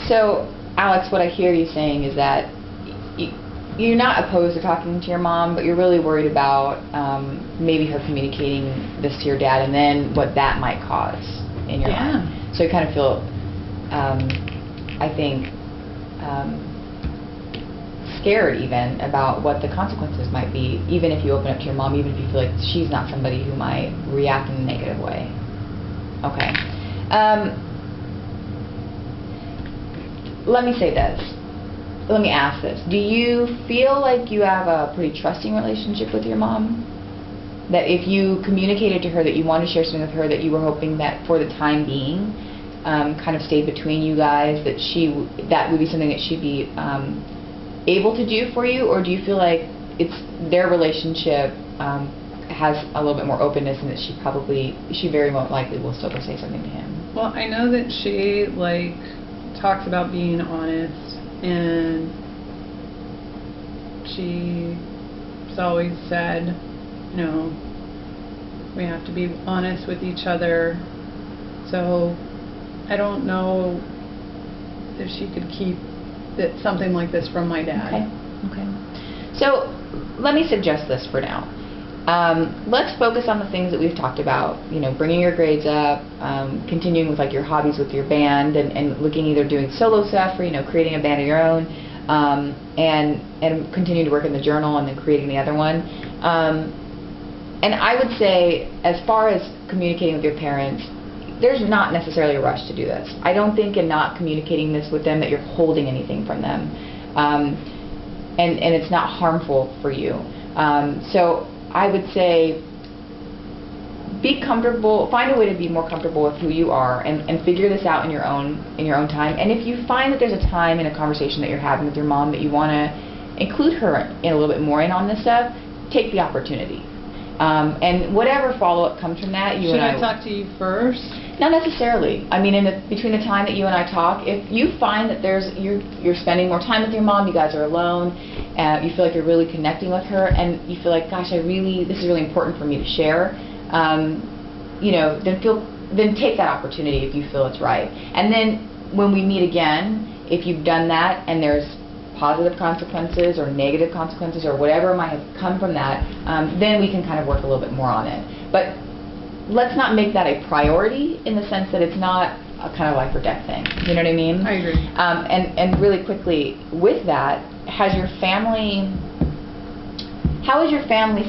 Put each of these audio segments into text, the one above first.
So, Alex, what I hear you saying is that you're not opposed to talking to your mom, but you're really worried about maybe her communicating this to your dad and then what that might cause in your life. So you kind of feel, I think, scared even about what the consequences might be, even if you open up to your mom, even if you feel like she's not somebody who might react in a negative way. Okay. Let me say this. Let me ask this. Do you feel like you have a pretty trusting relationship with your mom? That if you communicated to her that you wanted to share something with her, that you were hoping that for the time being, kind of stayed between you guys, that would be something that she'd be able to do for you? Or do you feel like their relationship has a little bit more openness, and that she very likely will still go say something to him? Well, I know that she talks about being honest, and she's always said, we have to be honest with each other. So I don't know if she could keep something like this from my dad. Okay. So let me suggest this for now. Let's focus on the things that we've talked about. Bringing your grades up, continuing with your hobbies with your band, and looking either doing solo stuff or creating a band of your own, and continuing to work in the journal and then creating the other one. And I would say, as far as communicating with your parents, there's not necessarily a rush to do this. I don't think in not communicating this with them that you're holding anything from them, and it's not harmful for you. So I would say be comfortable, find a way to be more comfortable with who you are, and figure this out in your own time. And if you find that there's a time in a conversation that you're having with your mom that you want to include her in a little bit more in on this stuff, take the opportunity. And whatever follow-up comes from that, Should I talk to you first? Not necessarily. I mean, between the time that you and I talk, if you find that you're spending more time with your mom, you guys are alone, you feel like you're really connecting with her, and you feel like, gosh, this is really important for me to share, then take that opportunity if you feel it's right. And then when we meet again, if you've done that and there's positive consequences or negative consequences or whatever might have come from that, then we can kind of work a little bit more on it. But let's not make that a priority in the sense that it's not a kind of life or death thing. You know what I mean? I agree. And really quickly, with that, how has your family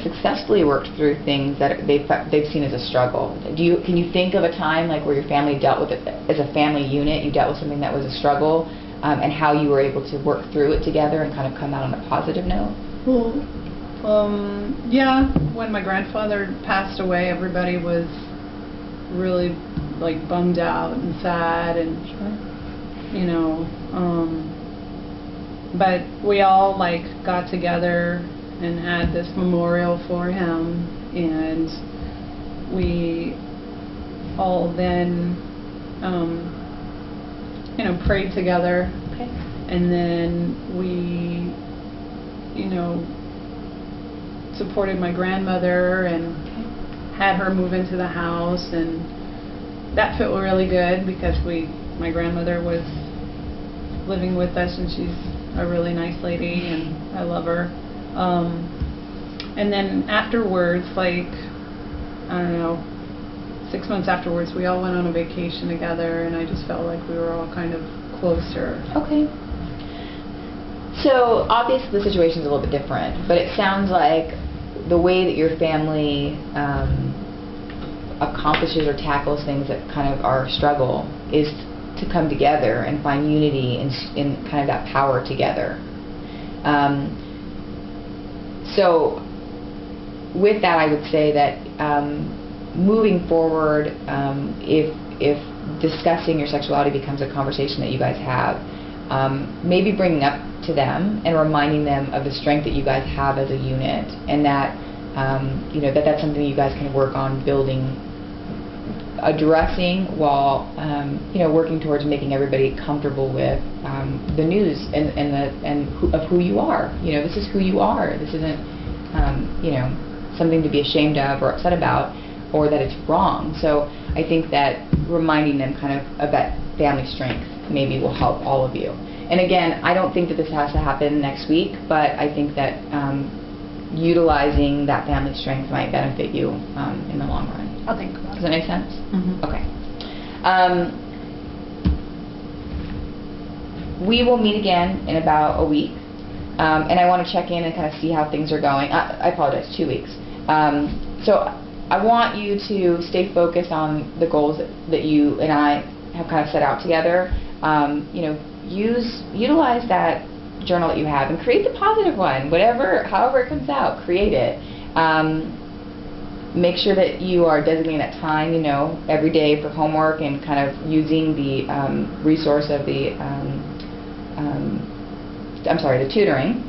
successfully worked through things that they've seen as a struggle? Can you think of a time where your family dealt with it as a family unit, you dealt with something that was a struggle, and how you were able to work through it together and kind of come out on a positive note? Yeah, when my grandfather passed away, everybody was really bummed out and sad, and but we all got together and had this memorial for him, and we all then prayed together. Okay. And then we supported my grandmother and had her move into the house, and that felt really good because my grandmother was living with us, and she's a really nice lady, and I love her. And then afterwards, I don't know, 6 months afterwards, we all went on a vacation together, and I just felt like we were all kind of closer. Okay. So obviously the situation is a little bit different, but it sounds like the way that your family accomplishes or tackles things that kind of are a struggle is to come together and find unity in kind of that power together. So with that, I would say that moving forward, if discussing your sexuality becomes a conversation that you guys have, maybe bringing up to them and reminding them of the strength that you guys have as a unit, and that that's something you guys can work on addressing while working towards making everybody comfortable with the news of who you are. This is who you are. This isn't something to be ashamed of or upset about, or that it's wrong. So I think that reminding them kind of that family strength maybe will help all of you. And again, I don't think that this has to happen next week, but I think that utilizing that family strength might benefit you in the long run. I'll think about it. Does that make sense? Mhm. Okay. We will meet again in about a week, and I want to check in and kind of see how things are going. I apologize, 2 weeks. So I want you to stay focused on the goals that you and I have kind of set out together. Utilize that journal that you have and create the positive one. However it comes out, create it. Make sure that you are designating that time, every day for homework and kind of using the resource of the tutoring.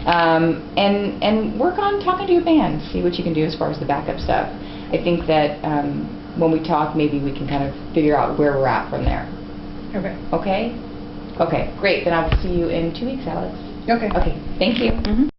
And work on talking to your band. See what you can do as far as the backup stuff. I think that when we talk, maybe we can kind of figure out where we're at from there. Okay. Okay? Okay, great. Then I'll see you in 2 weeks, Alex. Okay. Okay, thank you. Mhm.